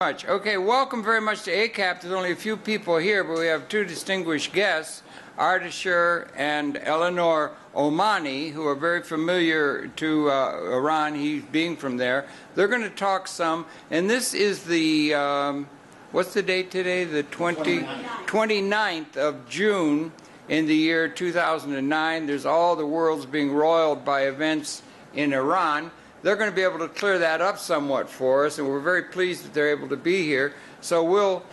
Much. Okay, welcome very much to ACAP. There's only a few people here, but we have two distinguished guests, Ardeshir and Eleanor Ommani, who are very familiar to Iran, he being from there. They're going to talk some, and this is the, what's the date today? The 29th of June in the year 2009. There's all the world's being roiled by events in Iran. They're going to be able to clear that up somewhat for us, and we're very pleased that they're able to be here. So they'll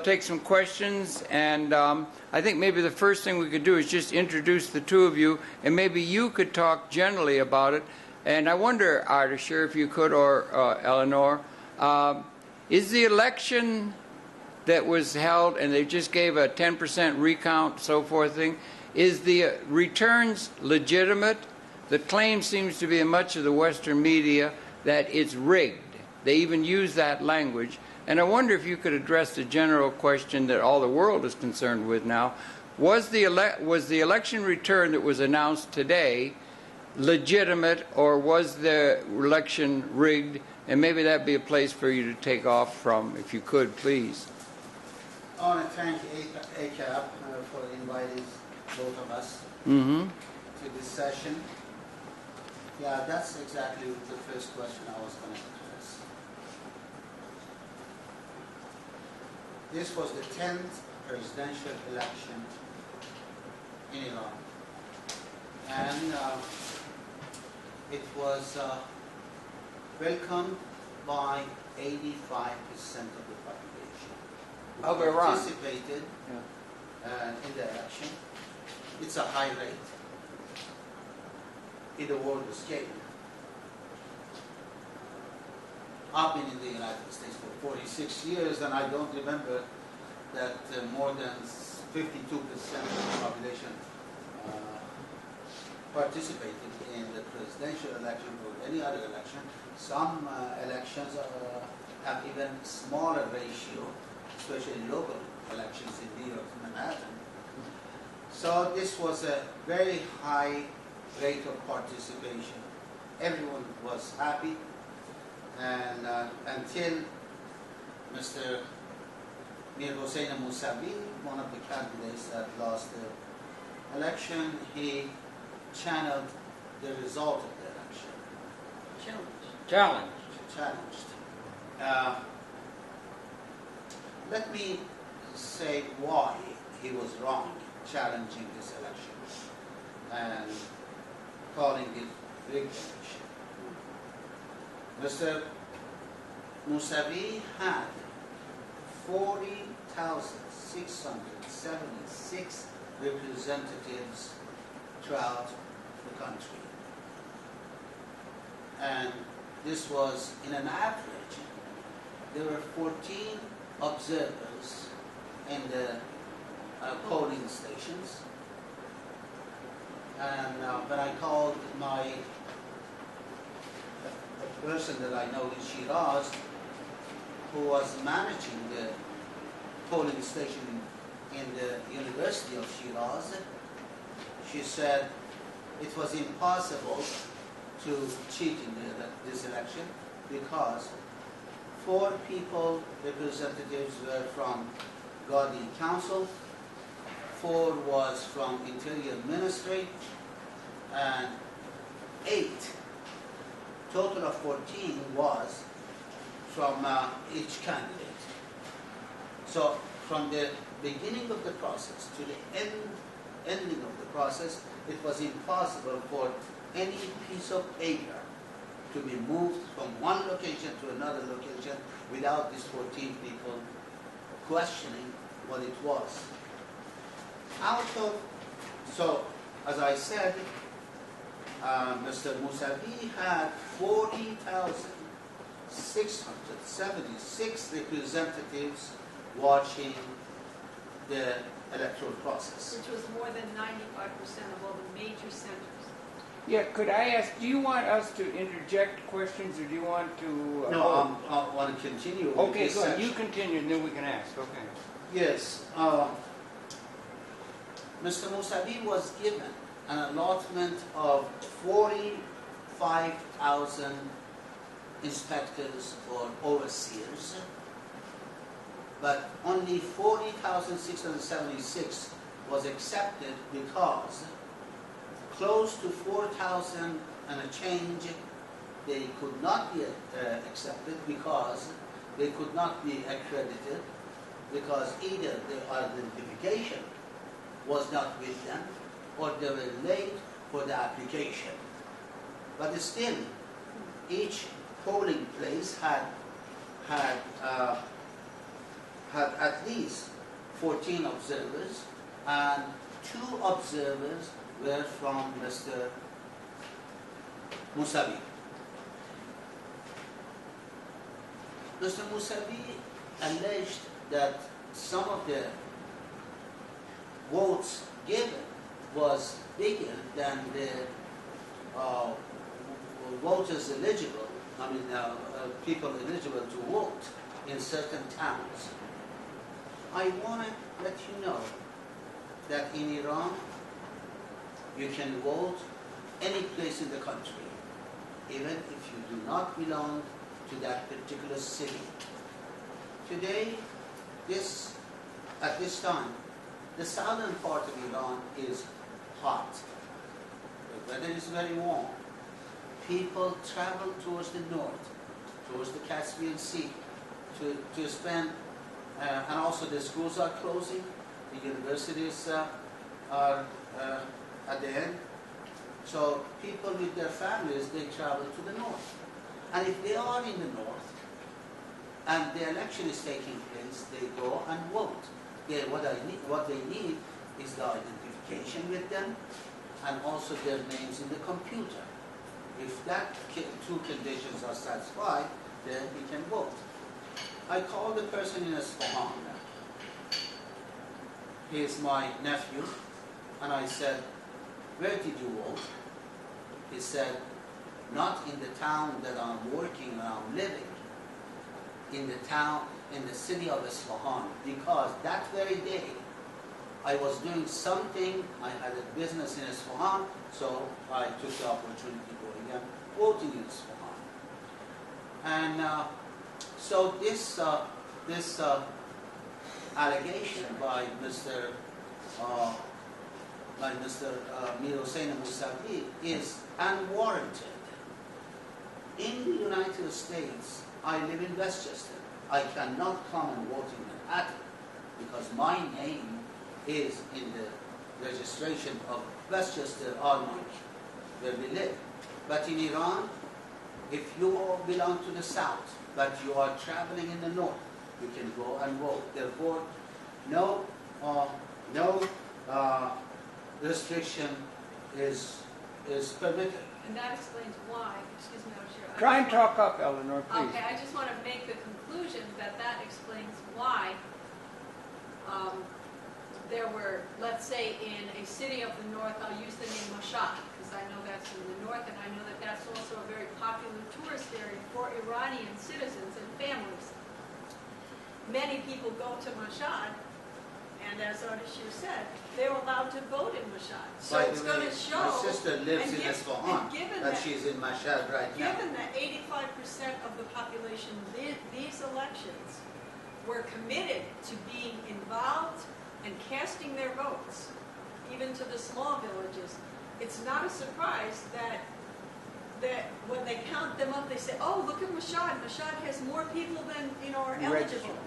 take some questions, and I think maybe the first thing we could do is just introduce the two of you, and maybe you could talk generally about it. And I wonder, Ardeshir, if you could, or Eleanor, is the election that was held, and they just gave a 10% recount, so forth thing, is the returns legitimate? The claim seems to be in much of the Western media that it's rigged. They even use that language. And I wonder if you could address the general question that all the world is concerned with now. Was the election return that was announced today legitimate, or was the election rigged? And maybe that'd be a place for you to take off from, if you could, please. I want to thank ACAP for inviting both of us Mm-hmm. to this session. Yeah, that's exactly the first question I was going to address. This was the 10th presidential election in Iran. And it was welcomed by 85% of the population who Of Iran. participated in the election. It's a high rate in the world scale. I've been in the United States for 46 years, and I don't remember that more than 52% of the population participated in the presidential election or any other election. Some elections have even smaller ratio, especially local elections in New York and Manhattan. So this was a very high rate of participation. Everyone was happy, and until Mr. Mir Hossein Mousavi, one of the candidates that lost the election, he channeled the result of the election. Challenged. Let me say why he was wrong challenging this election and calling it rigged election. Mr. Mousavi had 40,676 representatives throughout the country. And this was in an average. There were 14 observers in the polling stations. And when I called the person that I know in Shiraz, who was managing the polling station in the University of Shiraz, she said it was impossible to cheat in this election because 4 representatives were from Guardian Council, 4 was from Interior Ministry, and 8, total of 14 was from each candidate. So from the beginning of the process to the ending of the process, it was impossible for any piece of paper to be moved from one location to another location without these 14 people questioning what it was. So, as I said, Mr. Mousavi had 40,676 representatives watching the electoral process. Which was more than 95% of all the major centers. Yeah, could I ask, do you want us to interject questions, or do you want to... No, I want to continue. Okay, go ahead. You continue, and then we can ask. Okay. Yes. Mr. Mousavi was given an allotment of 45,000 inspectors or overseers, but only 40,676 was accepted because close to 4,000 and a change, they could not be accepted because they could not be accredited, because either their identification was not with them or they were late for the application. But still, each polling place had at least 14 observers, and 2 observers were from Mr. Musavi. Mr. Musavi alleged that some of the votes given was bigger than the voters eligible, people eligible to vote in certain towns. I want to let you know that in Iran, you can vote any place in the country, even if you do not belong to that particular city. Today, at this time, the southern part of Iran is hot. The weather is very warm. People travel towards the north, towards the Caspian Sea, to spend, and also the schools are closing, the universities are at the end. So people with their families, they travel to the north. And if they are in the north, and the election is taking place, they go and vote. What they need is the identification with them, and also their names in the computer. If that 2 conditions are satisfied, then he can vote. I called the person in Isfahan. He is my nephew, and I said, "Where did you vote?" He said, "Not in the town that I'm working and I'm living, in the city of Isfahan, because that very day I was doing something, I had a business in Isfahan, so I took the opportunity going and voting in Isfahan." And so this allegation by Mr. Mir Hossein Mousavi is unwarranted. In the United States, I live in Westchester. I cannot come and vote in Manhattan because my name is in the registration of Westchester, Ommani, where we live. But in Iran, if you all belong to the south, but you are traveling in the north, you can go and vote. Therefore, no restriction is permitted. And that explains why, excuse me, Ardeshir. Try and talk up, Eleanor, please. Okay, I just want to make the conclusion that explains why there were, let's say, in a city of the north, I'll use the name Mashhad, because I know that's in the north, and I know that that's also a very popular tourist area for Iranian citizens and families. Many people go to Mashhad, and as Ardeshir said, they're allowed to vote in Mashhad. So it's going to show. My sister lives in Isfahan, but she's in Mashhad right now. Given that 85% of the population did these elections were committed to being involved and casting their votes, even to the small villages, it's not a surprise that when they count them up, they say, "Oh, look at Mashhad. Mashhad has more people than are eligible."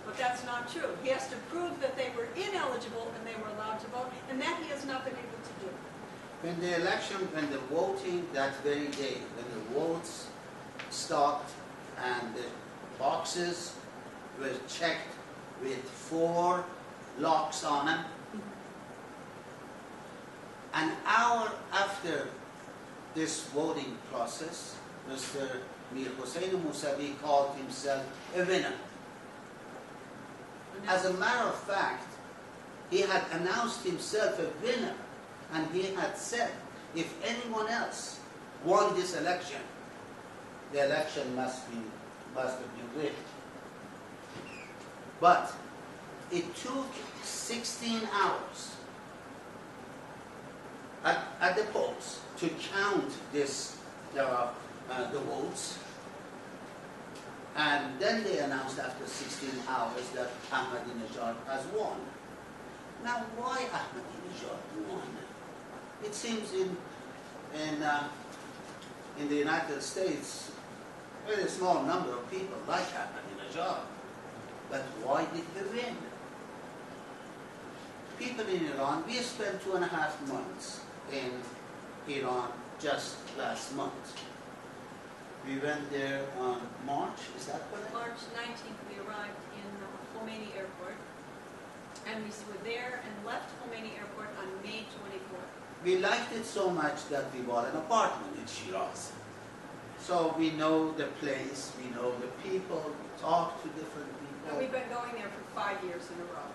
But that's not true. He has to prove that they were ineligible and they were allowed to vote, and that he has not been able to do. When the voting that very day, when the votes stopped and the boxes were checked with 4 locks on them, an hour after this voting process, Mr. Mir Hossein Mousavi called himself a winner. As a matter of fact, he had announced himself a winner, and he had said, if anyone else won this election, the election must have been rigged. But it took 16 hours at the polls to count the votes, And then they announced after 16 hours that Ahmadinejad has won. Now, why Ahmadinejad won? It seems in the United States, a very small number of people like Ahmadinejad. But why did he win? People in Iran, we spent 2.5 months in Iran just last month. We went there on March, is that correct? March 19th, we arrived in Khomeini Airport, and we were there and left Khomeini Airport on May 24th. We liked it so much that we bought an apartment in Shiraz. So we know the place, we know the people, we talk to different And people. we've been going there for 5 years in a row,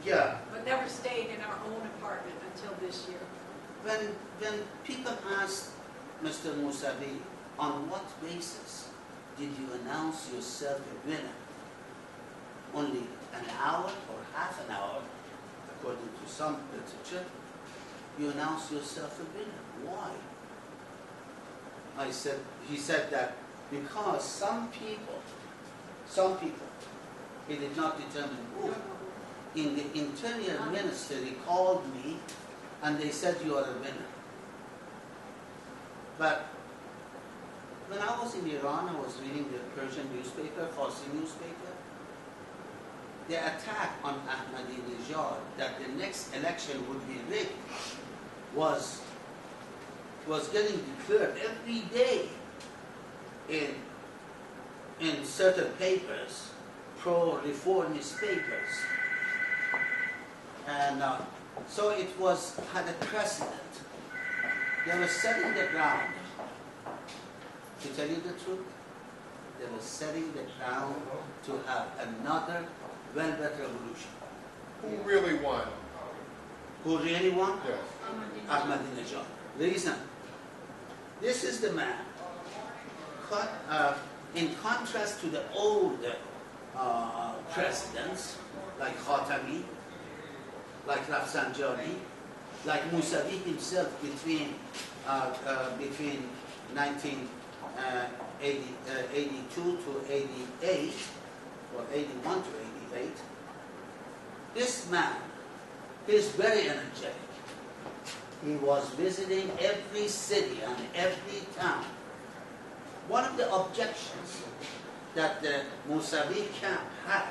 Yeah, but never stayed in our own apartment until this year. when people asked Mr. Mousavi, on what basis did you announce yourself a winner? Only an hour or half an hour, according to some literature, you announced yourself a winner. Why? He said that because some people, he did not determine who, in the interior ministry called me and they said you are a winner. But when I was in Iran, I was reading the Persian newspaper, Farsi newspaper. The attack on Ahmadinejad, that the next election would be rigged, was getting declared every day in certain papers, pro-reformist papers. And so it had a precedent. They were setting the ground. To tell you the truth, they were setting the ground to have another velvet revolution. Who really won? Who really won? Yes. Ahmadinejad. Reason. This is the man. In contrast to the old presidents, like Khatami, like Rafsanjani, like Mousavi himself between 1982 to 88, or 81 to 88, this man is very energetic. He was visiting every city and every town. One of the objections that the Mousavi camp had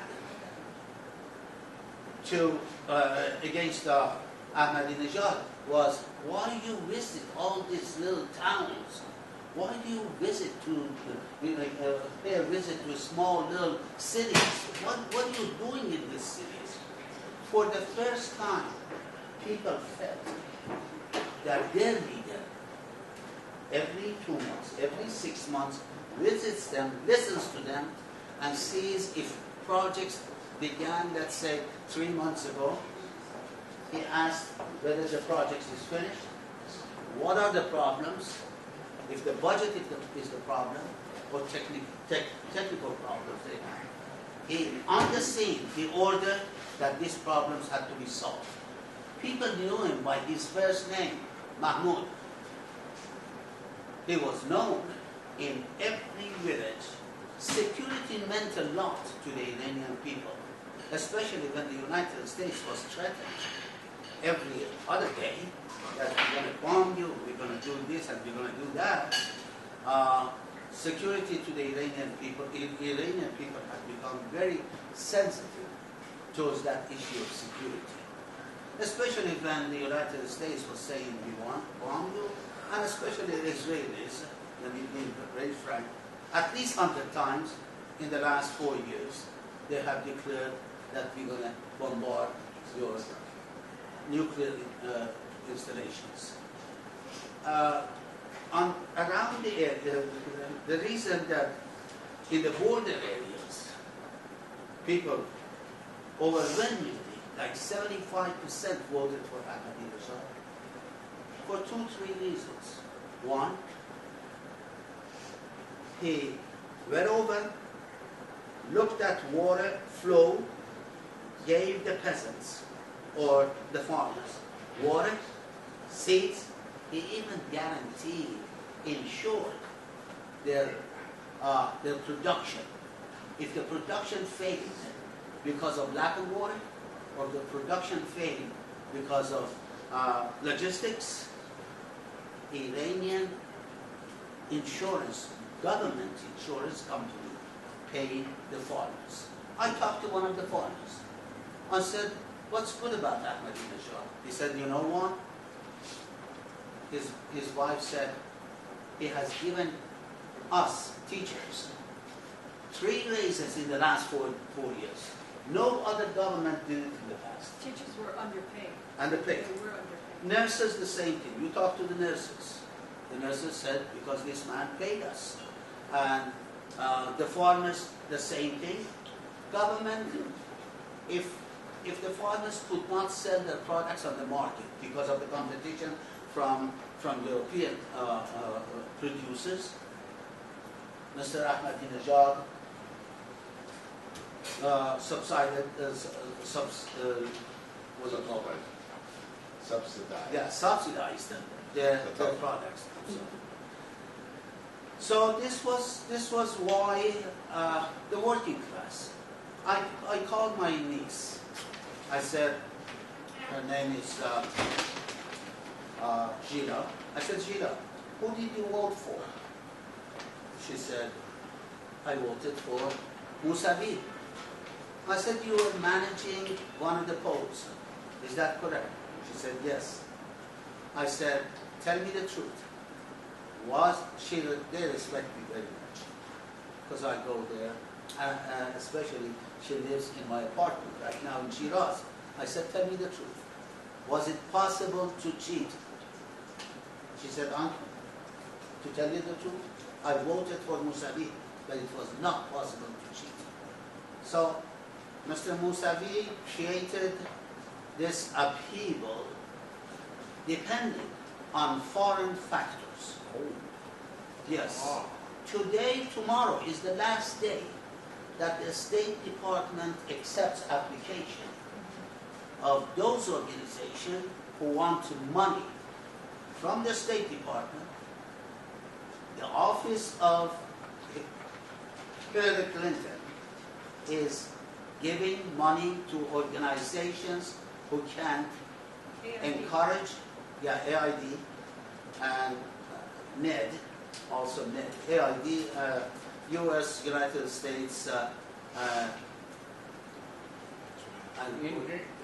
against Ahmadinejad was, why do you visit all these little towns? Why do you pay a visit to small little cities? What are you doing in these cities? For the first time, people felt that their leader, every 2 months, every 6 months, visits them, listens to them, and sees if projects began, let's say, 3 months ago. He asked whether the project is finished, what are the problems, if the budget is the problem, or technical problems they have. On the scene, he ordered that these problems had to be solved. People knew him by his first name, Mahmoud. He was known in every village. Security meant a lot to the Iranian people, especially when the United States was threatened every other day that we're going to bomb you, we're going to do this, and we're going to do that. Security to the Iranian people have become very sensitive towards that issue of security. Especially when the United States was saying we want to bomb you, and especially the Israelis, let me be very frank, at least 100 times in the last 4 years, they have declared that we're going to bombard your nuclear installations. Around the area, the reason that in the border areas, people overwhelmingly, like 75% voted for Ahmadinejad, for 2-3 reasons. One, he went over, looked at water flow, gave the peasants or the farmers water, seeds. He even guaranteed, ensured their their production. If the production failed because of lack of water, or the production failed because of logistics, Iranian insurance, government insurance company paid the farmers. I talked to one of the farmers. I said, what's good about Ahmadinejad? He said, you know what? His wife said, he has given us, teachers, 3 raises in the last four years. No other government did it in the past. Teachers were underpaid. Underpaid. They were underpaid. Nurses, the same thing. You talk to the nurses. The nurses said, because this man paid us. And the farmers, the same thing. Government, if the farmers could not sell their products on the market because of the competition from European producers, Mr. Ahmadinejad subsidized. Yeah, subsidized their products. So this was why the working class. I called my niece. I said, her name is Gila. I said, Gila, who did you vote for? She said, I voted for Mousavi. I said, you were managing one of the polls. Is that correct? She said, yes. I said, tell me the truth. They respect me very much because I go there, especially she lives in my apartment right now in Shiraz. I said, tell me the truth. Was it possible to cheat? She said, Uncle, to tell you the truth, I voted for Mousavi, but it was not possible to cheat. So, Mr. Mousavi created this upheaval depending on foreign factors. Yes. Today, tomorrow is the last day that the State Department accepts application of those organizations who want money from the State Department. The office of Hillary Clinton is giving money to organizations who can encourage, AID and NED, also NED, AID, United States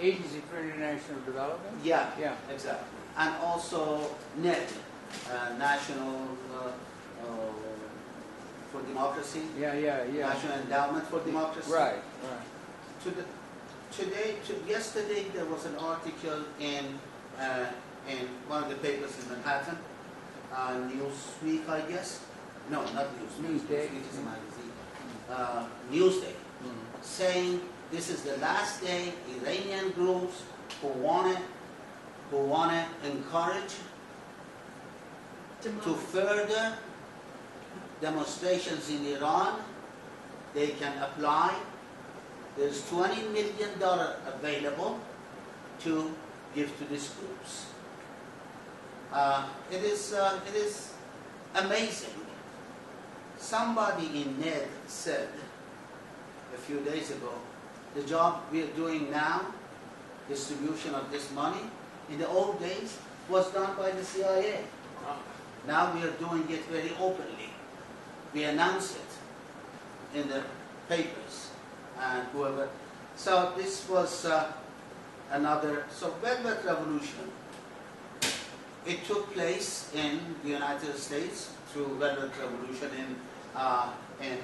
Agency for International Development? Yeah, Yeah. exactly. And also NED, National for Democracy. Yeah. National Endowment for Democracy. Right. Yesterday there was an article in one of the papers in Manhattan, Newsweek, I guess. No, not Newsweek. Newsday. Newsweek is a magazine. Newsday, saying this is the last day Iranian groups who want to encourage to further demonstrations in Iran. They can apply. There's $20 million available to give to these groups. It is amazing. Somebody in NED said a few days ago, the job we are doing now, distribution of this money, in the old days was done by the CIA. Now we are doing it very openly. We announce it in the papers and whoever. So this was another. So Velvet Revolution. It took place in the United States through Velvet Revolution in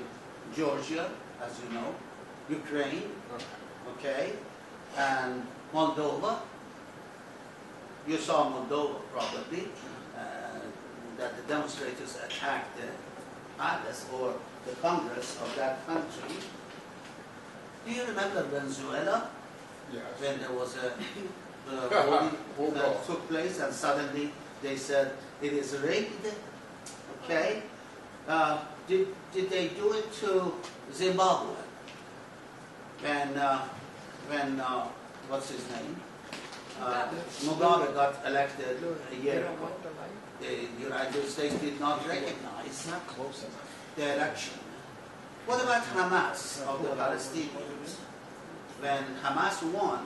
Georgia, as you know, Ukraine, okay, and Moldova. You saw Moldova probably, that the demonstrators attacked the palace or the Congress of that country. Do you remember Venezuela? Yes. When there was a voting that took place and suddenly they said it is rigged. Okay. Did they do it to Zimbabwe? When what's his name? Mugabe got elected a year ago. The United States did not recognize the election. What about Hamas of the Palestinians? When Hamas won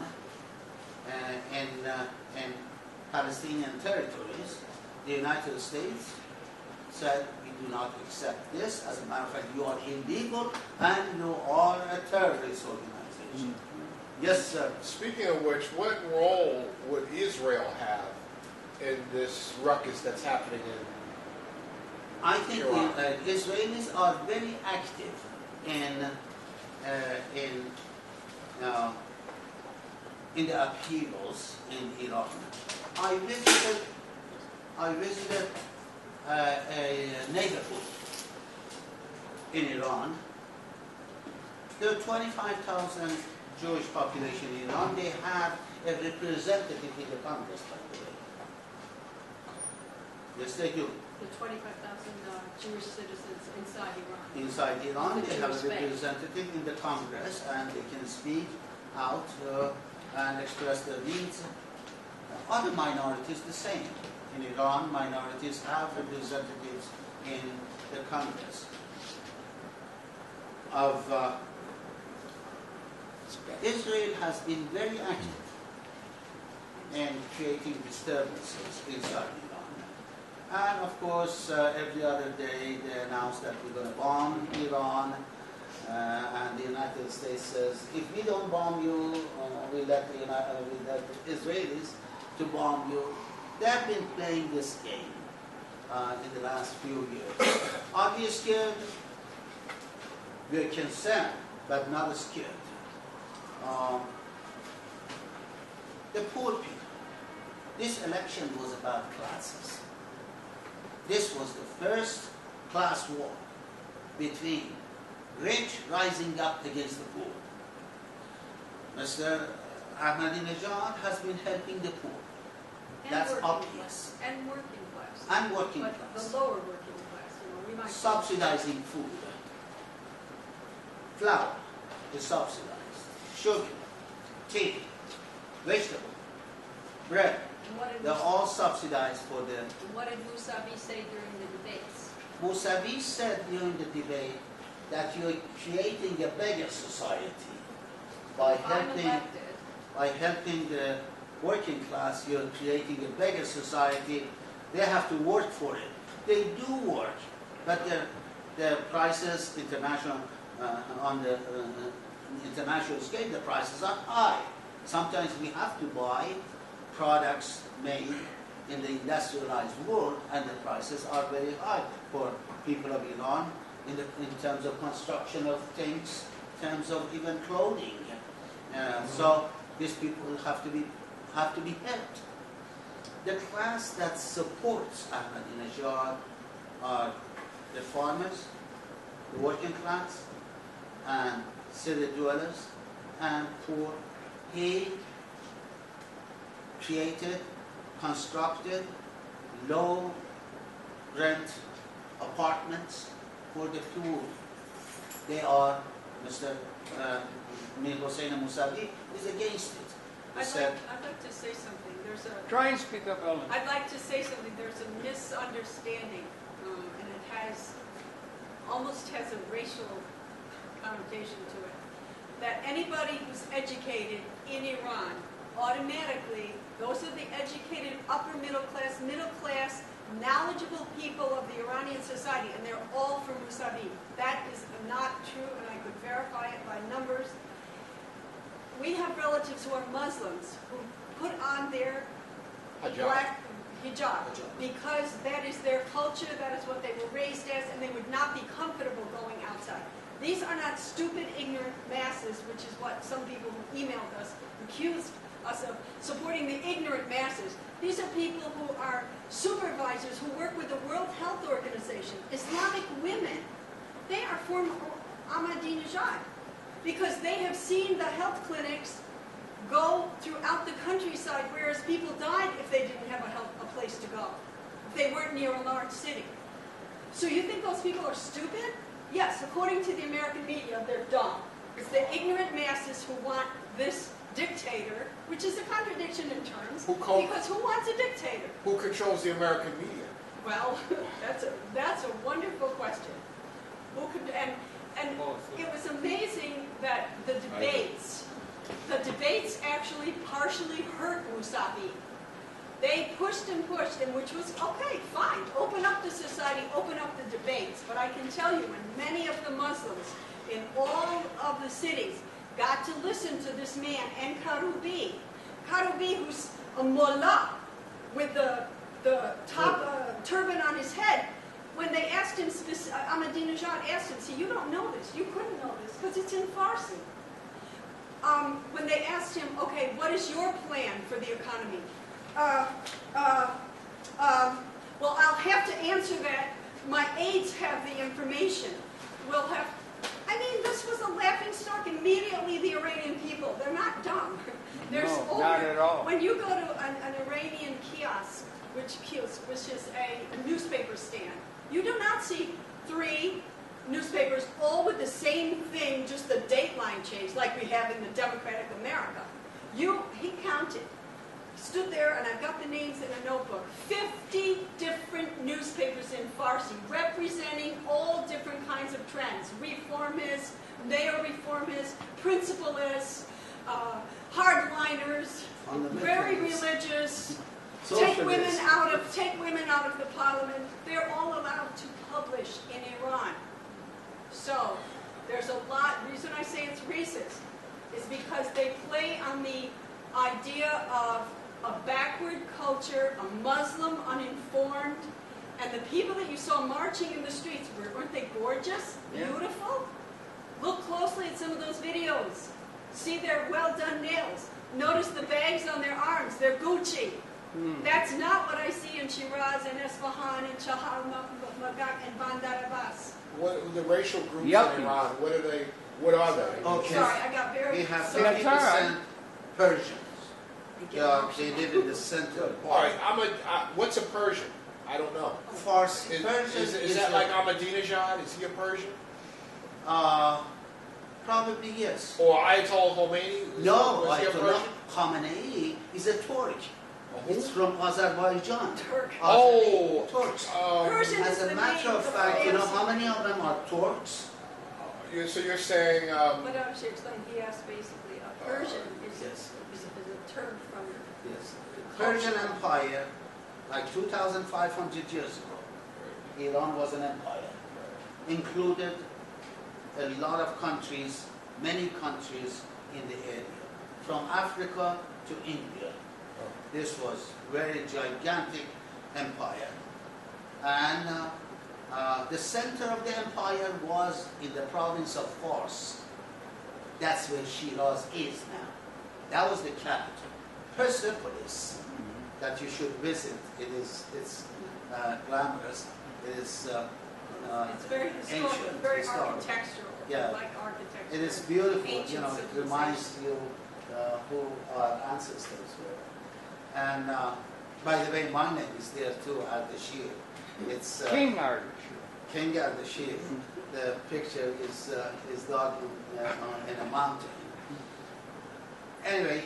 in Palestinian territories, the United States said, we do not accept this. As a matter of fact, you are illegal and you are a terrorist organization. Yes, sir. Speaking of which, what role would Israel have in this ruckus that's happening in I think Iran? the Israelis are very active in the upheavals in Iran. I visited a neighborhood in Iran. There are 25,000 Jewish population in Iran. They have a representative in the Congress, by the way. Yes, they do. The 25,000 Jewish citizens inside Iran. Inside Iran, they have a Jewish faith. representative in the Congress, and they can speak out and express their needs. Other minorities the same. In Iran, minorities have representatives in the Congress. Israel has been very active in creating disturbances inside Iran. And of course, every other day they announce that we're going to bomb Iran. And the United States says, if we don't bomb you, we let the Israelis to bomb you. They have been playing this game in the last few years. Are we scared? We are concerned, but not scared. The poor people. This election was about classes. This was the first class war between rich rising up against the poor. Mr. Ahmadinejad has been helping the poor. And That's working obvious. class. And working class. And working But class. the lower working class, we might Subsidizing food. Flour is subsidized. Sugar, tea, vegetable, bread. And what did They're all subsidized for the... What did Mousavi say during the debates? Mousavi said during the debate that you're creating a beggar society by If I'm helping elected, the working class. You're creating a beggar society. They have to work for it. They do work, but their prices on the international scale, the prices are high. Sometimes we have to buy products made in the industrialized world, and the prices are very high for people of Iran in terms of construction of things, in terms of even clothing. So these people have to be helped. The class that supports Ahmadinejad are the farmers, the working class, and city dwellers, and poor. He constructed low rent apartments for the poor. They are, Mr. Mir Hossein Mousavi is against it. He said, I'd like to say something. Try and speak up, Ellen. I'd like to say something. There's a misunderstanding, and it almost has a racial connotation to it, that anybody who's educated in Iran, automatically, those are the educated upper middle class, knowledgeable people of the Iranian society, and they're all from Mousavi. That is not true, and I could verify it by numbers. We have relatives who are Muslims who put on their black hijab because that is their culture, that is what they were raised as, and they would not be comfortable going outside. These are not stupid, ignorant masses, which is what some people who emailed us accused us of supporting the ignorant masses. These are people who are supervisors who work with the World Health Organization, Islamic women. They are for Ahmadinejad because they have seen the health clinics go throughout the countryside, whereas people died if they didn't have a place to go, if they weren't near a large city. So you think those people are stupid? Yes, according to the American media, they're dumb. It's the ignorant masses who want this dictator, which is a contradiction in terms, because who wants a dictator? Who controls the American media? Well, that's a wonderful question. Who could, and And it was amazing that the debates actually partially hurt Musavi. They pushed, and which was, okay, fine, open up the society, open up the debates. But I can tell you, when many of the Muslims in all of the cities got to listen to this man, Karoubi, who's a mullah with the top turban on his head, when they asked him, Ahmadinejad asked him, see, you don't know this, you couldn't know this, because it's in Farsi. When they asked him, okay, what is your plan for the economy? Well, I'll have to answer that. My aides have the information. We'll have, I mean, this was a laughing stock. Immediately, the Iranian people, they're not dumb. There's No, not at all. When you go to an Iranian kiosk, which is a newspaper stand, you do not see 3 newspapers all with the same thing, just the date line changed, like we have in the Democratic America. He counted. Stood there, and I've got the names in a notebook, 50 different newspapers in Farsi representing all different kinds of trends. Reformists, neo-reformists, principalists, hardliners, very religious, take women out of the parliament. They're all allowed to publish in Iran. So there's a lot, the reason I say it's racist is because they play on the idea of a backward culture, a Muslim uninformed, and the people that you saw marching in the streets, weren't they gorgeous, beautiful? Look closely at some of those videos. See their well-done nails. Notice the bags on their arms, they're Gucci. That's not what I see in Shiraz and Esfahan and Chahar Magak and Bandar Abbas. What the racial groups in Iran? What are they? Okay. Sorry, I got very... We have sorry. 50% Persians. They live in the center. All right, what's a Persian? I don't know. Farsi. Persian Is that like Ahmadinejad? Is he a Persian? Probably yes. Or Ayatollah Khomeini? No, was he a Ayatollah Persian? Khamenei is a Turk. Who? It's from Azerbaijan. Turk. Oh, Turks. Persian As is a the matter name of fact, you know how the many of them are Turks? So you're saying? But Ardeshir explained, he asked basically, a Persian is a term from... Yes. The Persian Empire, like 2,500 years ago, Iran was an empire. Included a lot of countries, many countries in the area, from Africa to India. This was very gigantic empire. And the center of the empire was in the province of Fars. That's where Shiraz is now. That was the capital. Persepolis, that you should visit. It's glamorous. It is it's very historical, ancient, very historical. architectural. Yeah. I like architecture. It is beautiful. Ancient You know, it civilization. reminds you who our ancestors were. And by the way, my name is there too, Ardeshir. It's King Ardeshir. King Ardeshir. The picture is done in a mountain. Anyway,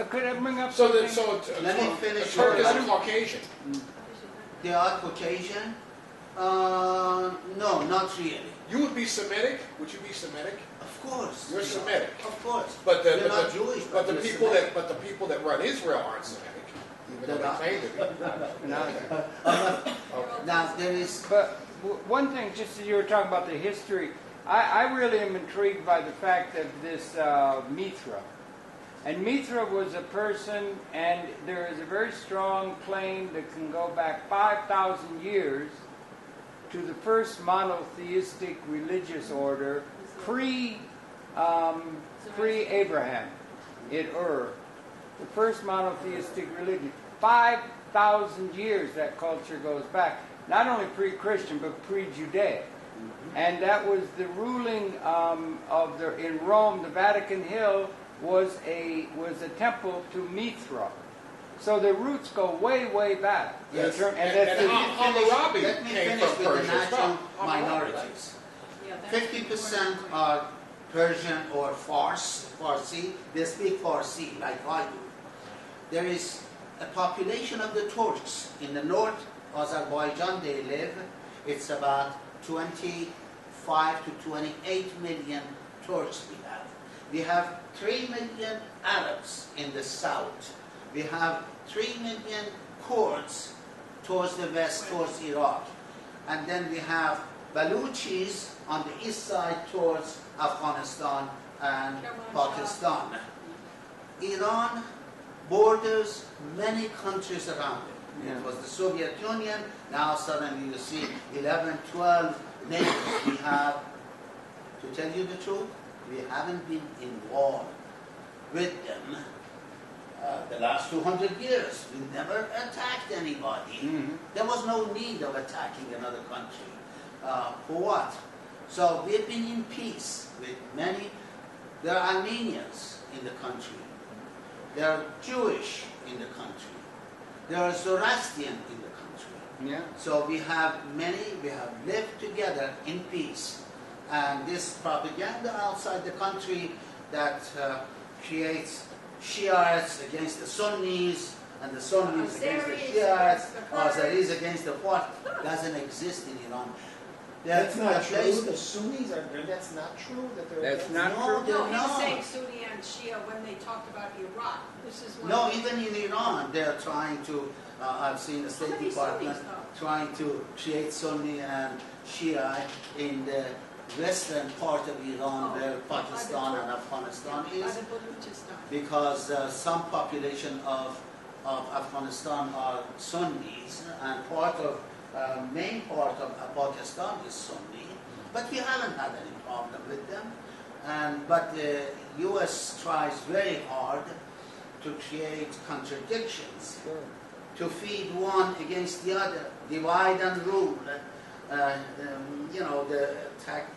Could I bring up So something? Let me finish a Turk is your- a Caucasian. they are Caucasian. No, not really. You would be Semitic? Would you be Semitic? Of course. You're we are. Semitic. Of course. But You're not Jewish, but the you're people Semitic. but the people that run Israel aren't Semitic, even though They're not. they claim to be. Now there is. But one thing, just as you were talking about the history, I really am intrigued by the fact of this Mithra. And Mithra was a person, and there is a very strong claim that can go back 5,000 years to the first monotheistic religious order pre-Abraham in Ur. The first monotheistic religion. 5,000 years that culture goes back. Not only pre-Christian, but pre-Judaic. And that was the ruling in Rome. The Vatican Hill was a temple to Mithra. So the roots go way, way back. Yes. And Hammurabi Let me came finish from with the Persia as well. natural minorities. Yeah, that's 50% are Persian or Farsi. They speak Farsi like I do. There is a population of the Turks in the north, Azerbaijan. They live. It's about 25 25 to 28 million Turks we have. We have 3 million Arabs in the south. We have 3 million Kurds towards the west, towards Iraq. And then we have Baluchis on the east side towards Afghanistan and Pakistan. Iran borders many countries around it. It was the Soviet Union. Now suddenly you see 11, 12 neighbors we have. To tell you the truth, we haven't been in war with them the last 200 years. We never attacked anybody. There was no need of attacking another country. For what? So we've been in peace with many. There are Armenians in the country. There are Jewish in the country. There are Zoroastrian in the country. Yeah. So we have many, we have lived together in peace. And this propaganda outside the country that creates Shiites against the Sunnis, and the Sunnis against the Shiites, or Azaris against the what, doesn't exist in Iran. That's not true. The Sunnis are good. That's not true. That's not No, true. they're No, he was not. saying Sunni and Shia when they talked about Iraq. This is one No, of the- even in Iran, they're trying to, I've seen the State many Department Sunnis, though? trying to create Sunni and Shia in the western part of Iran, Oh, where by the Pakistan and Turks. Afghanistan by is, the Baluchistan. because some population of Afghanistan are Sunnis, and main part of Pakistan is Sunni, but we haven't had any problem with them. But the U.S. tries very hard to create contradictions, to feed one against the other, divide and rule. The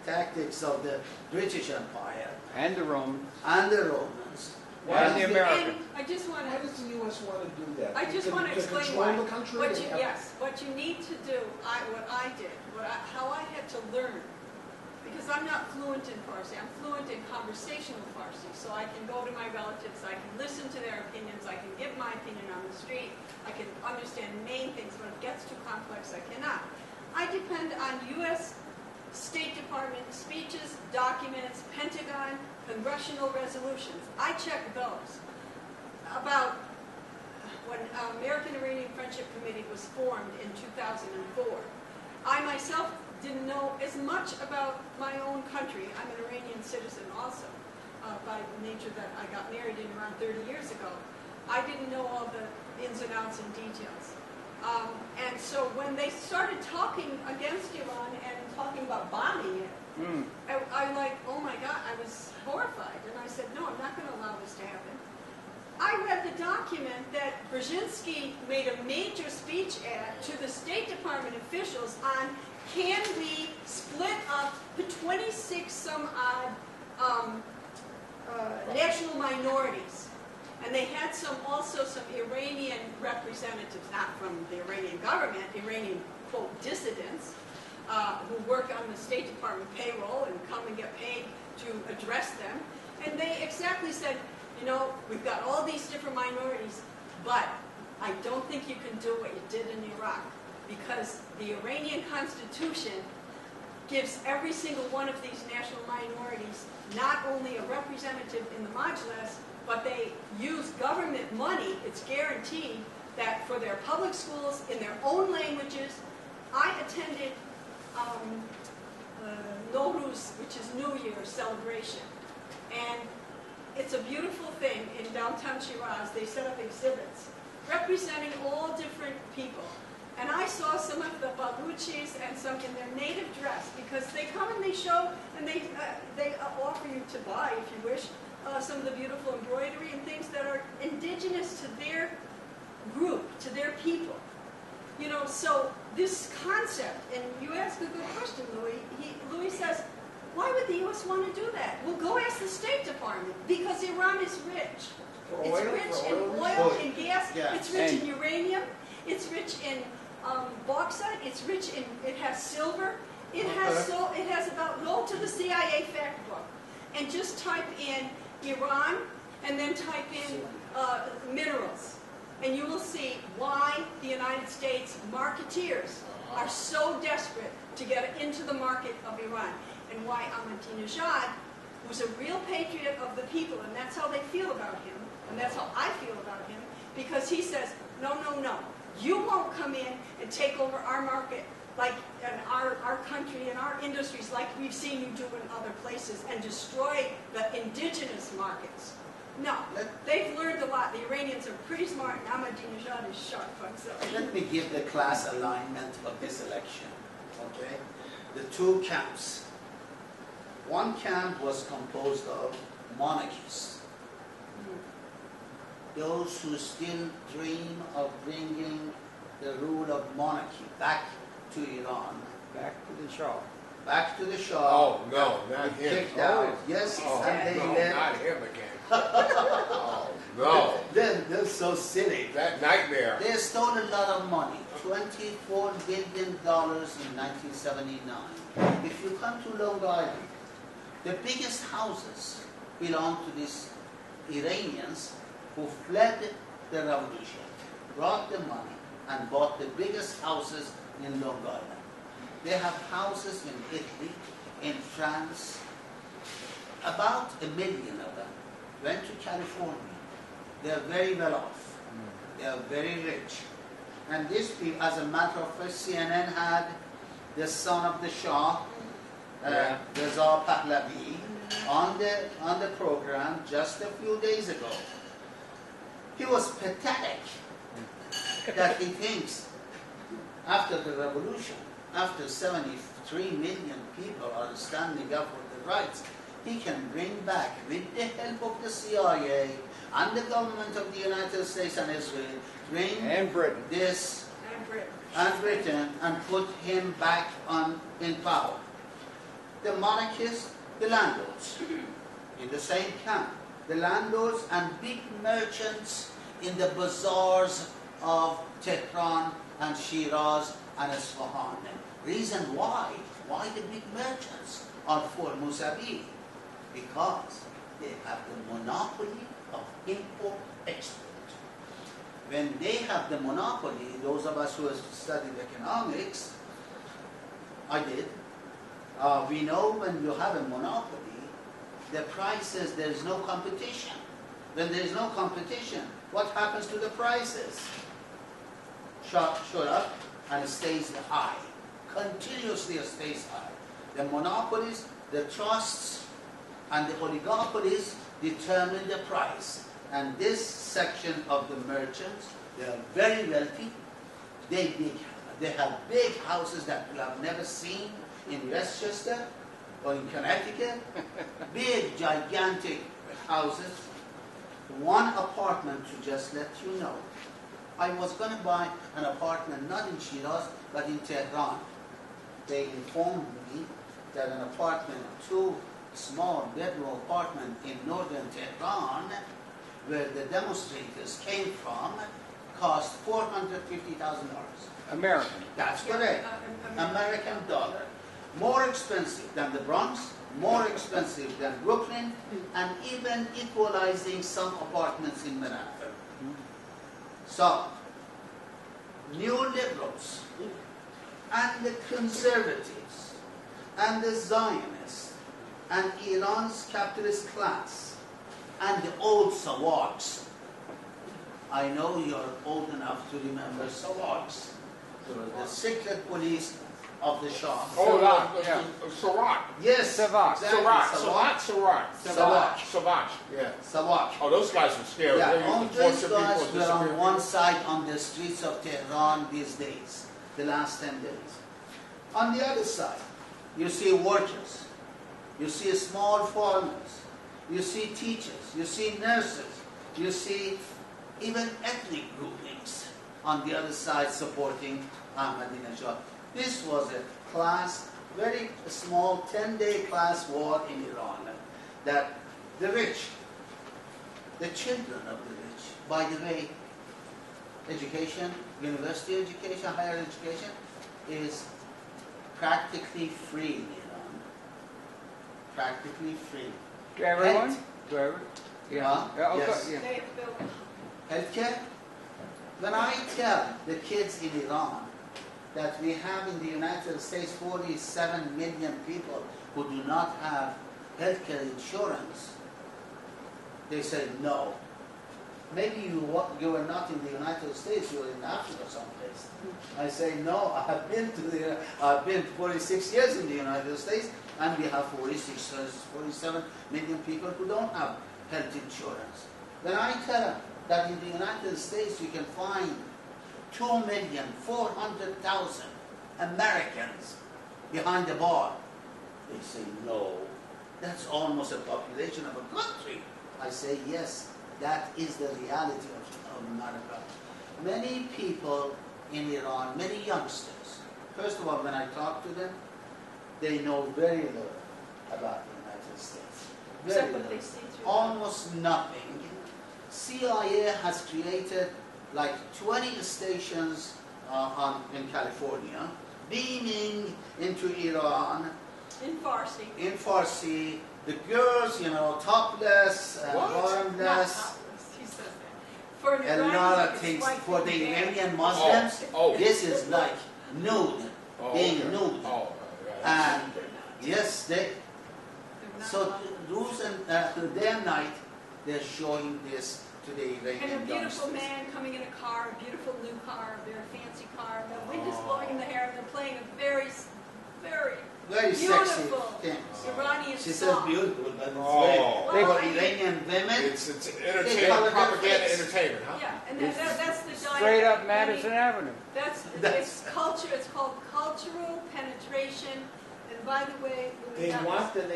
tactics of the British Empire And the Romans. and the Romans. And the And Americans. I just want Why to, does the U.S. want to do that? I just want to explain control why. the country? What you need to do, what I did, how I had to learn, because I'm not fluent in Farsi. I'm fluent in conversational Farsi, so I can go to my relatives, I can listen to their opinions, I can give my opinion on the street, I can understand main things. When it gets too complex, I cannot. I depend on U.S. State Department speeches, documents, Pentagon, congressional resolutions. I check those. About when American-Iranian Friendship Committee was formed in 2004, I myself didn't know as much about my own country. I'm an Iranian citizen also, by the nature that I got married in around 30 years ago. I didn't know all the ins and outs and details. And so when they started talking against Iran and talking about bombing it, I like, oh my God, I was horrified. And I said, no, I'm not going to allow this to happen. I read the document that Brzezinski made a major speech at to the State Department officials on, can we split up the 26 some odd national minorities? And they had also some Iranian representatives, not from the Iranian government, Iranian, quote, dissidents, who work on the State Department payroll and come and get paid to address them. And they exactly said, we've got all these different minorities, but I don't think you can do what you did in Iraq, because the Iranian Constitution gives every single one of these national minorities not only a representative in the Majlis, but they use government money. It's guaranteed that for their public schools, in their own languages. I attended Nowruz, which is New Year's celebration. And it's a beautiful thing in downtown Shiraz. They set up exhibits representing all different people. And I saw some of the Baluchis and some in their native dress, because they come and they show, and they offer you to buy, if you wish, some of the beautiful embroidery and things that are indigenous to their group, to their people. So this concept, and you ask a good question, Louis. Louis says, why would the U.S. want to do that? Well, go ask the State Department, because Iran is rich. It's rich in oil and gas. Yeah. It's rich in uranium. It's rich in bauxite. It's rich in. It has silver. It has about go to the CIA fact book, and just type in Iran, and then type in minerals, and you will see why the United States marketeers are so desperate to get into the market of Iran. and why Ahmadinejad was a real patriot of the people, and that's how they feel about him, and that's how I feel about him, because he says, no, no, no, you won't come in and take over our market like in our country and our industries like we've seen you do in other places and destroy the indigenous markets. No, they've learned a lot. The Iranians are pretty smart, and Ahmadinejad is sharp. I'm sorry. Let me give the class alignment of this election, okay? The two camps. One camp was composed of monarchists, those who still dream of bringing the rule of monarchy back to Iran. Back to the Shah. Back to the Shah. Oh, no, not him. Kicked out. Yes, Oh, and they no, led. not him again. Oh, no. They're so silly. That nightmare. They stole a lot of money, $24 billion in 1979. If you come to Long Island, the biggest houses belong to these Iranians who fled the revolution, brought the money, and bought the biggest houses in Long Island. They have houses in Italy, in France. About 1 million of them went to California. They are very well off. They are very rich. And these people, as a matter of fact, CNN had the son of the Shah, Reza Pahlavi, on the program just a few days ago. He was pathetic that he thinks after the revolution, after 73 million people are standing up for the rights, he can bring back, with the help of the CIA and the government of the United States and Israel, And Britain. this And Britain. and Britain and put him back in power. The monarchists, the landlords, in the same camp. The landlords and big merchants in the bazaars of Tehran and Shiraz and Isfahan. Reason why the big merchants are for Musavi? Because they have the monopoly of import-export. When they have the monopoly, those of us who have studied economics, I did, we know when you have a monopoly, the prices, there is no competition. When there is no competition, what happens to the prices? Shot up and it stays high. Continuously it stays high. The monopolies, the trusts, and the oligopolies determine the price. And this section of the merchants, they are very wealthy. They have big houses that you have never seen in Westchester or in Connecticut. Big, gigantic houses. One apartment, to just let you know. I was going to buy an apartment not in Shiraz, but in Tehran. They informed me that an apartment, 2 small bedroom apartment in northern Tehran, where the demonstrators came from, cost $450,000. American. That's correct. American dollar. More expensive than the Bronx, more expensive than Brooklyn, and even equalizing some apartments in Manhattan. So, new liberals and the conservatives and the Zionists and Iran's capitalist class and the old Sawags. I know you're old enough to remember Sawags. The secret police of the Shah. Sarat. Yes, Savak. exactly. Savak. Yeah. Savak. Oh, those guys were scary. Yeah, They used all to these torture guys people, were on disappear one people. side on the streets of Tehran these days, the last 10 days. On the other side, you see workers, you see small farmers, you see teachers, you see nurses, you see even ethnic groupings on the other side supporting Ahmadinejad. This was a class, very small 10-day class war in Iran that the rich, the children of the rich, by the way, education, university education, higher education is practically free in Iran. Practically free. To everyone? Health. To everyone? Huh? Yeah, okay, Yes. yeah. They built Healthcare. When I tell the kids in Iran that we have in the United States 47 million people who do not have healthcare insurance, they say no. Maybe you were not in the United States, you were in Africa someplace. I say no, I've been 46 years in the United States, and we have 47 million people who don't have health insurance. When I tell them that in the United States you can find 2,400,000 Americans behind the bar, they say no. That's almost a population of a country. I say yes, that is the reality of America. Many people in Iran, many youngsters, first of all, when I talk to them, they know very little about the United States. Very Except what little. they see through Almost nothing. CIA has created like 20 stations in California, beaming into Iran, in Farsi. in Farsi, the girls, topless, What? Not bottomless, topless, he says that. For an a Iranian, lot of it's things. like For the being bad. Iranian Muslims, Oh. this is like nude, being okay. nude. Oh, And They're not. yes, They're not so Muslims. rules and day and night, they're showing this to the And a Iranian beautiful youngsters. man coming in a car, a beautiful new car, a very fancy car, and the wind is blowing in the hair, and they're playing a very, very Very sexy beautiful things. Iranian She says song. beautiful, but it's Oh. very, Well, for I mean- Iranian women, It's They call entertainment, it propaganda, Netflix. entertainment, huh? Yeah, and that's the diet. Straight up that Madison many- Avenue. That's, That's- it's culture, it's called cultural penetration, and by the way, They that want to be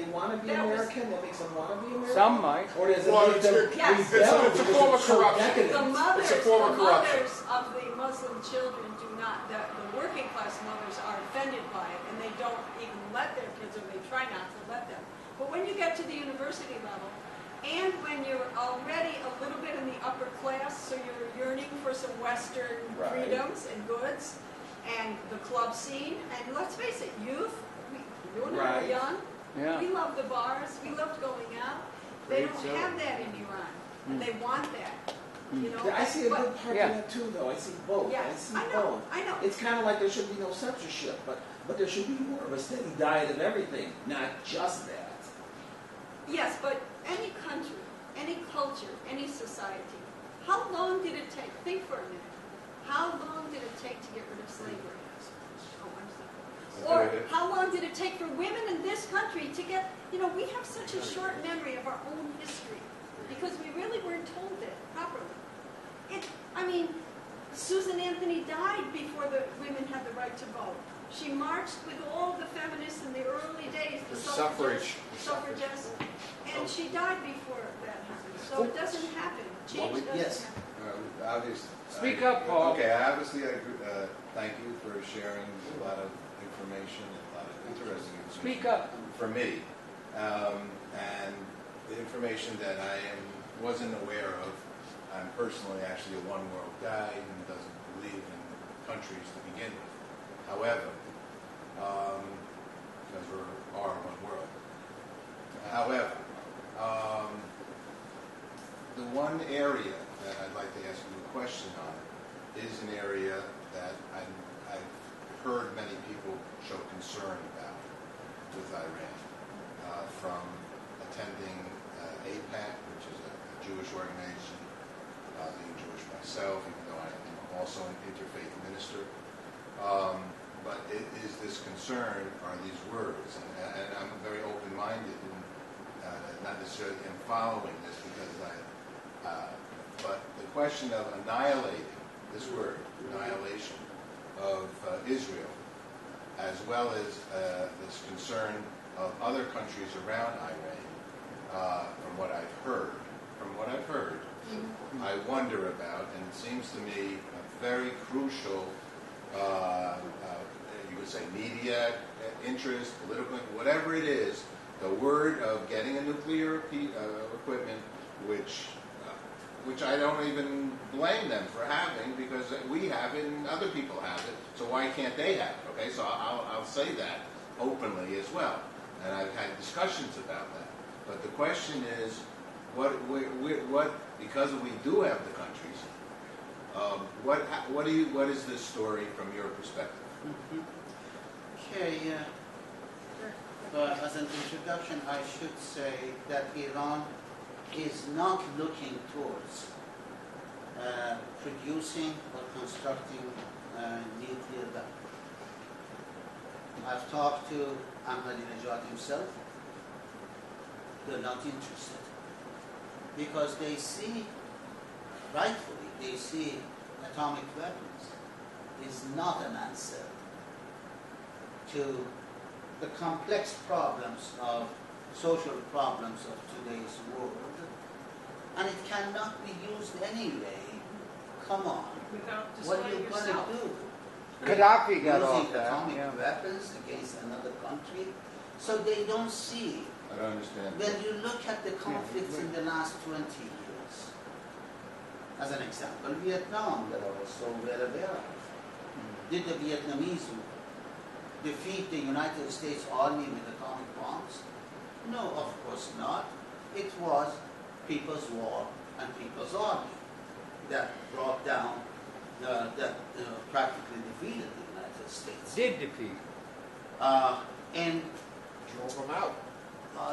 that was- American. That makes them want to be American. Some might. Or does it Well, make them it's- yes. rebel it's a because form of it's so corruption. decadent? the mothers, It's a form of the corruption. mothers of the Muslim children do not, the working class mothers are offended by it, and they don't even let their kids, or they try not to let them. But when you get to the university level, and when you're already a little bit in the upper class, so you're yearning for some Western Right. freedoms and goods, and the club scene, and let's face it, youth, you and I Right. were young, Yeah. we loved the bars, we loved going out. They Great don't show. have that in Iran, and they want that. You know, I see a but- good part Yeah. of that too, though. I see both. I Yes, see I know, both. I know. It's kind of like there should be no censorship, but there should be more of a steady diet of everything, not just that. Yes, but any country, any culture, any society, how long did it take? Think for a minute. How long did it take to get rid of slavery? Oh, I'm sorry. Or how long did it take for women in this country to get, we have such a short memory of our own history because we really weren't told it properly. Susan Anthony died before the women had the right to vote. She marched with all the feminists in the early days, the The suffrage. suffragists, and she died before that happened. So it doesn't happen. Change doesn't yes. happen. Speak up, Paul. Okay, obviously, I agree, thank you for sharing a lot of information, a lot of interesting information. Speak up. For me. And the information that I wasn't aware of, I'm personally actually a one-world guy who doesn't believe in countries to begin with. However, because we are one world. However, the one area that I'd like to ask you a question on is an area that I've heard many people show concern about with Iran, from attending ACAP, which is a Jewish organization, being Jewish myself, even though I am also an interfaith minister. But it is this concern, are these words, and I'm very open-minded, and not necessarily in following this because but the question of annihilating, this word, annihilation of Israel, as well as this concern of other countries around Iran, from what I've heard, I wonder about, and it seems to me a very crucial, you could say media interest, political, whatever it is, the word of getting a nuclear equipment, which I don't even blame them for having, because we have it and other people have it, so why can't they have it? Okay, so I'll say that openly as well, and I've had discussions about that. But the question is, what because we do have the countries, what is this story from your perspective? Okay, as an introduction, I should say that Iran is not looking towards producing or constructing nuclear weapons. I've talked to Ahmadinejad himself. They're not interested because they see, rightfully, they see atomic weapons is not an answer to the complex problems of social problems of today's world, and it cannot be used anyway. Come on, Without what are destroying you going yourself. to do? Gaddafi got Using off that. atomic Yeah. weapons against another country, so they don't see. I don't understand. When you look at the conflicts in the last 20 years, as an example, Vietnam, that I was so well aware of, did the Vietnamese defeat the United States Army with atomic bombs? No, of course not. It was People's War and People's Army that brought down, practically defeated the United States. Did defeat. And Drove them out.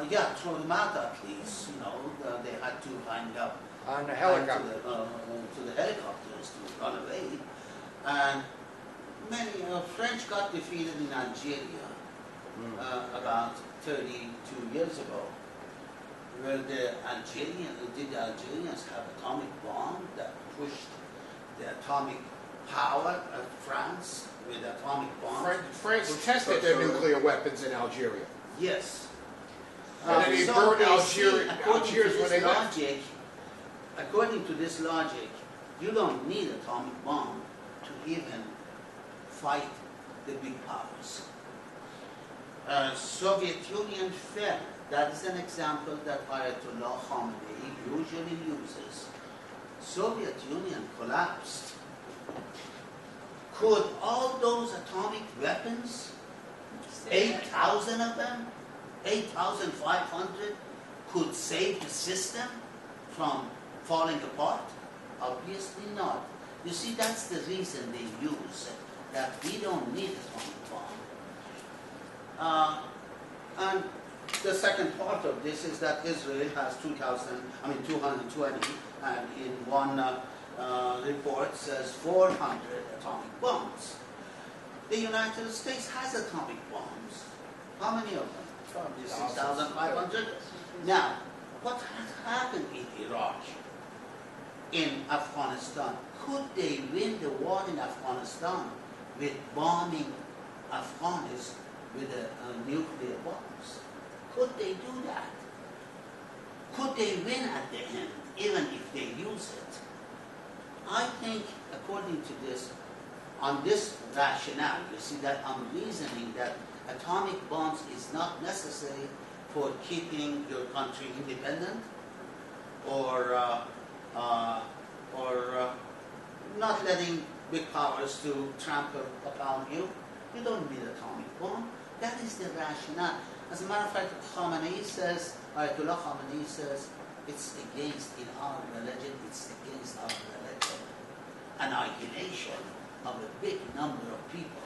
yeah, throw them out at least. They had to hang up On the hang helicopter. to the helicopters to run away. And many French got defeated in Algeria about 32 years ago, where the Algerians have atomic bomb that pushed the atomic power of France with atomic bombs. France tested their nuclear weapons in Algeria. Yes. And then he So burned they Algeria- see, according to Algiers when this they left. logic, according to this logic, you don't need atomic bomb to even fight the big powers. Soviet Union fell. That is an example that Ayatollah Khamenei usually uses. Soviet Union collapsed. Could all those atomic weapons, 8,000 of them, 8,500, could save the system from falling apart? Obviously not. You see, that's the reason they use that we don't need atomic bomb. And the second part of this is that Israel has 220, and in one report says 400 atomic bombs. The United States has atomic bombs. How many of them? Probably 6,500. Now, what has happened in Iraq, in Afghanistan? Could they win the war in Afghanistan with bombing Afghanis with nuclear bombs? Could they do that? Could they win at the end, even if they use it? I think, according to this, on this rationale, you see that I'm reasoning that atomic bombs is not necessary for keeping your country independent or not letting big powers to trample upon you. You don't need atomic bomb. That is the rationale. As a matter of fact, Ayatollah Khamenei says, it's against, in our religion, it's against our religion, annihilation of a big number of people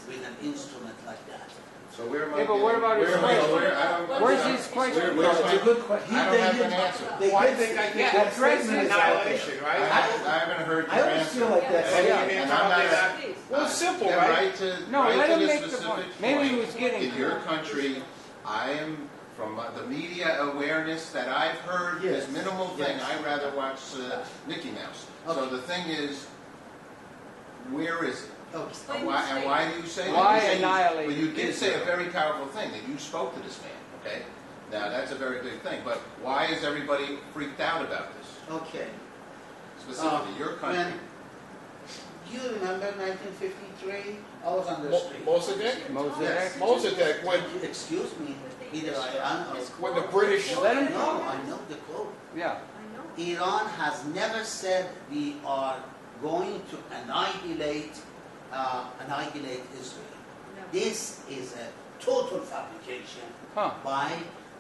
with an instrument like that. So where am I? Yeah, but what about his question? Where's his question? It's a good question. I don't have an answer. Why think I think that threats statement is annihilation, I right? haven't heard your I always answer. feel like that. Yeah. And I'm not. Well, it's simple, Yeah, right? No, right let to him the make the specific point. Maybe he was getting in to your it. country, I am, from the media awareness that I've heard, Yes. this minimal thing, Yes. I'd rather watch Mickey Mouse. So Okay. the thing is, where is it? Okay. And why do you say that? Why You say- annihilate Well, you did say a Israel? very powerful thing, that you spoke to this man, okay? Now, that's a very big thing, but why is everybody freaked out about this? Okay. Specifically, your country. You remember 1953? I was on the street. Mossadegh? Mossadegh? Mossadegh, Excuse me, either I am or... when the British... Let him No, I know the quote. Yeah. I know. Iran has never said we are going to annihilate Israel. No. This is a total fabrication Huh. by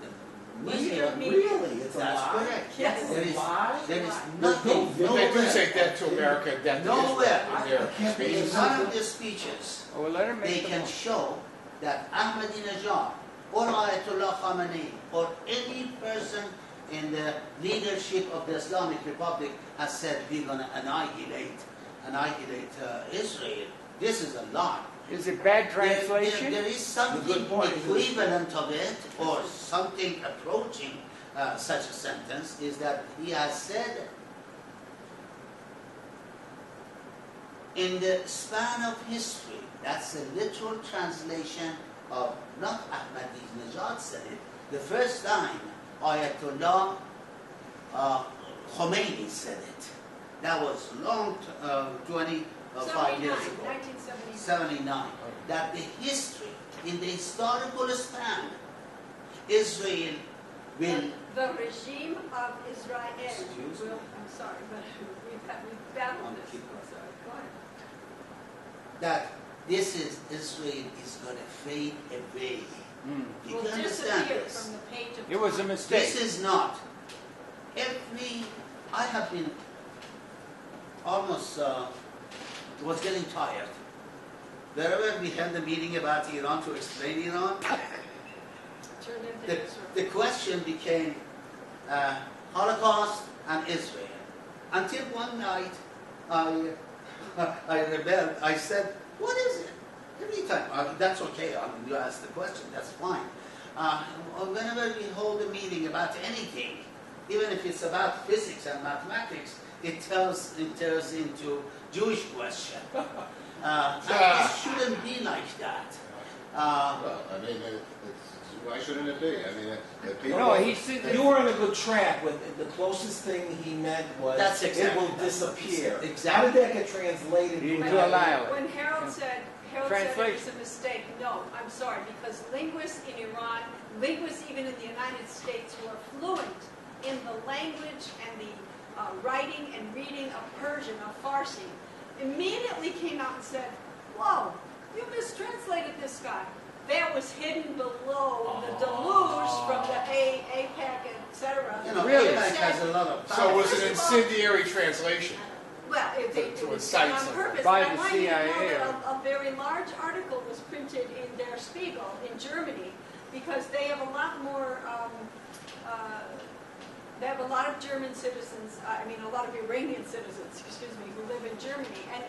the media. Really? It's a That's lie? correct. Yes. There is, Lie? there is no nothing, video. They do nowhere, say death to America, death to Nowhere. Israel in their I can't believe in speeches. none of the speeches, Well, let him they make the can point. show that Ahmadinejad or Ayatollah Khamenei or any person in the leadership of the Islamic Republic has said we're going to annihilate Israel. This is a lie. Is it bad translation? There is something equivalent of it, or something approaching such a sentence, is that he has said, in the span of history, that's a literal translation of, not Ahmadinejad said it, the first time Ayatollah Khomeini said it. That was long, 25 years ago. 1979. That the history, in the historical span, Israel will... The regime of Israel Excuse me? will, I'm sorry, but we've battled this. Oh, sorry, go ahead. That this is, Israel is going to fade away. You Will can understand disappear this. from the page of It was a time. mistake. This is not. I have been almost, was getting tired. Wherever we had the meeting about Iran to explain Iran, Turned into Israel. the question became Holocaust and Israel. Until one night, I rebelled. I said, what is it? Every time, that's okay, you ask the question, that's fine. Whenever we hold a meeting about anything, even if it's about physics and mathematics, it turns into Jewish question. And it shouldn't be like that. Well, I mean, why shouldn't it be? I mean, people... No, he said You were on a good track, but the closest thing he meant was That's exactly it will disappear. exactly. How did that get translated? You to to allow it. When Harold said it was Translation. a mistake, no, I'm sorry, because linguists in Iran, linguists even in the United States who are fluent in the language and the writing and reading of Persian, of Farsi, immediately came out and said, whoa, you mistranslated this guy. That was hidden below the deluge from the ACAP, etc. You know, Really? AIPAC has a lot of So it was an First of all- incendiary translation. Well, it To was incite done on something. purpose. By And I the want you to know CIA that a very large article was printed in Der Spiegel in Germany because they have a lot more, they have a lot of German citizens, a lot of Iranian citizens, excuse me, who live in Germany. And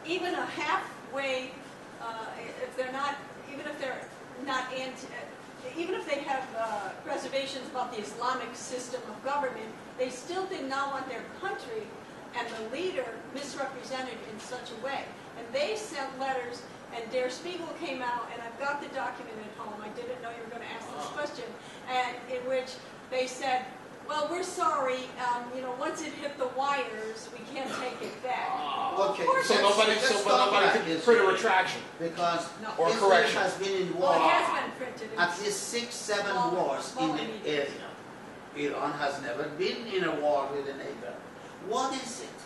even a halfway, even if they have reservations about the Islamic system of government, they still did not want their country and the leader misrepresented in such a way. And they sent letters, and Der Spiegel came out, and I've got the document at home. I didn't know you were going to ask this question, and in which they said, well, we're sorry, once it hit the wires, we can't take it back. Okay, Of course So it's- nobody could print a retraction. because No. Or Israel correction. has been in Well, war. it has been printed. At least 6-7 Small- wars in small the and area. Iran has never been in a war with a neighbor. What is it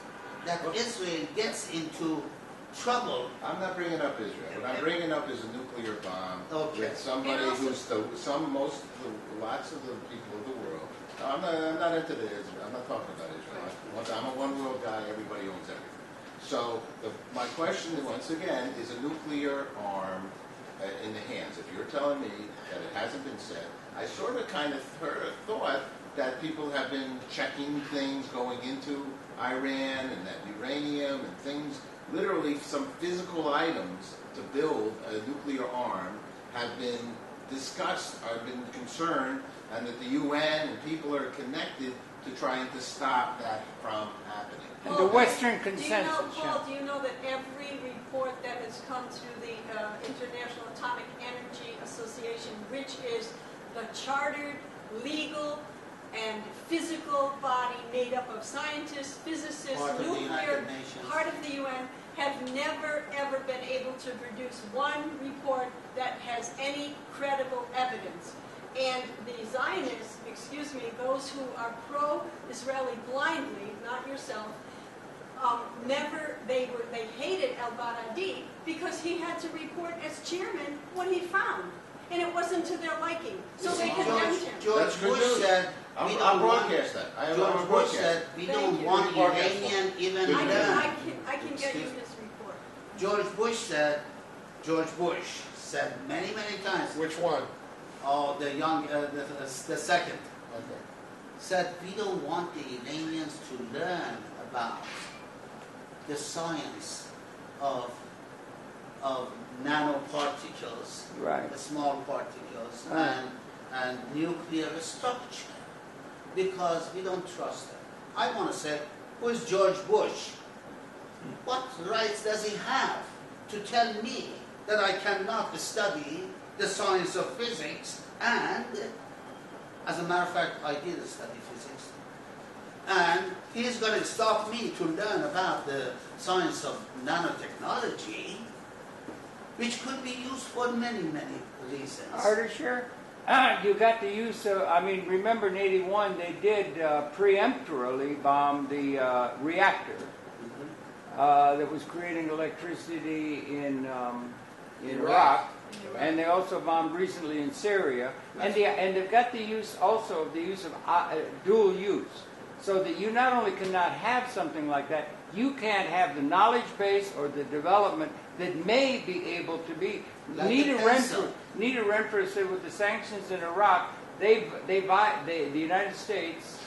that Israel gets into trouble? I'm not bringing up Israel. What I'm bringing up is a nuclear bomb Okay. with somebody And also- who's lots of the people of the world. I'm not into the Israel. I'm not talking about Israel. I'm a one world guy. Everybody owns everything. So my question, once again, is a nuclear arm in the hands. If you're telling me that it hasn't been said, I sort of kind of thought that people have been checking things going into Iran and that uranium and things, literally some physical items to build a nuclear arm have been discussed, have been concerned, and that the UN and people are connected to trying to stop that from happening. And the Western Do you know, consensus. Paul, do you know that every report that has come to the International Atomic Energy Association, which is the chartered, legal, and physical body made up of scientists, physicists, Part of the nuclear, United Nations. part of the UN, have never, ever been able to produce one report that has any credible evidence. And the Zionists, those who are pro-Israeli blindly, not yourself, they hated al-Baghdadi because he had to report as chairman what he found. And it wasn't to their liking. So they condemned him. George That's good Bush news. said, I'll we don't want... broadcast that. I'm George gonna Bush broadcast said, we Thank don't you. want Broadcast. Iranian even Good learn. I can give you his report. George Bush said many, many times. Which one? Oh, the young, the second. Okay. Said we don't want the Iranians to learn about the science of nanoparticles, Right. the small particles, Right. and nuclear structure, because we don't trust them. I want to say, who is George Bush? What rights does he have to tell me that I cannot study the science of physics? And as a matter of fact, I did study physics. And he's going to stop me to learn about the science of nanotechnology, which could be used for many, many reasons. Ardeshir, you got the use of, I mean, remember in 81 they did preemptorily bomb the reactor that was creating electricity in Iraq. And they also bombed recently in Syria, and they've got the use also of the use of dual use, so that you not only cannot have something like that, you can't have the knowledge base or the development that may be able to be. Like Nita the pencil. Renfrew said with the sanctions in Iraq, the United States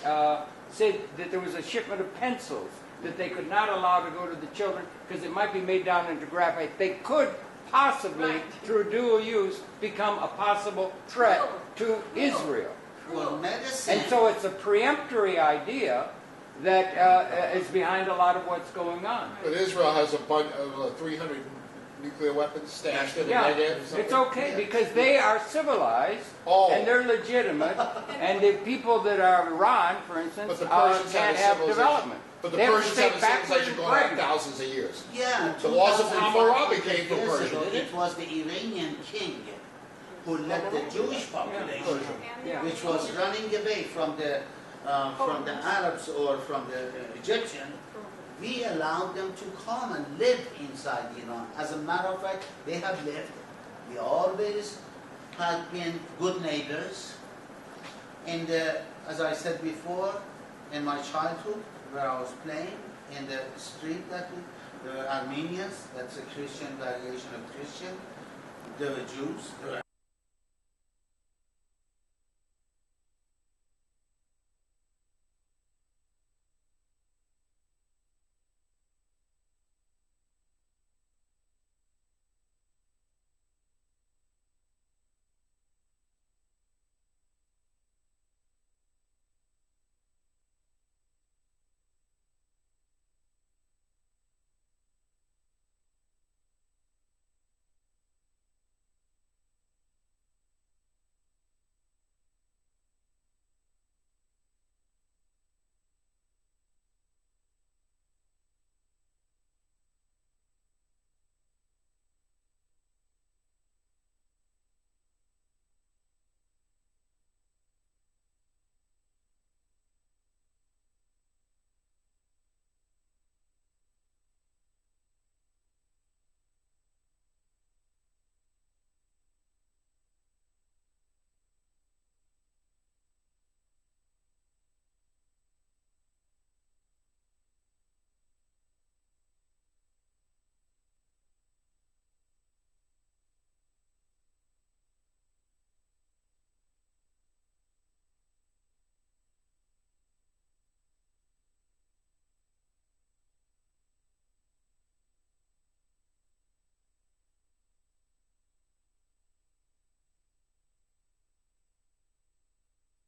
said that there was a shipment of pencils that they could not allow to go to the children because it might be made down into graphite. They could possibly, Right. through dual use, become a possible threat to Israel. For medicine, And so it's a preemptory idea that is behind a lot of what's going on. But Israel has a bunch of 300 nuclear weapons stashed in the Yeah, Negev or something? it's okay because they are civilized Oh. and they're legitimate, and the people that are Iran, for instance, But the Persians can't have have a development. But the They have to Persians stay have a backwards civilization and going back pregnant. thousands of years. yeah, The laws of 2,500 Hammurabi came from years Persia, ago, didn't it? it was the Iranian king who led the Jewish population, Yeah. which was running away from the Arabs or from the Egyptian. We allowed them to come and live inside Iran. As a matter of fact, they have lived. We always had been good neighbors. And as I said before, in my childhood, where I was playing in the street, there were Armenians, that's a Christian variation of Christian. There were Jews, there were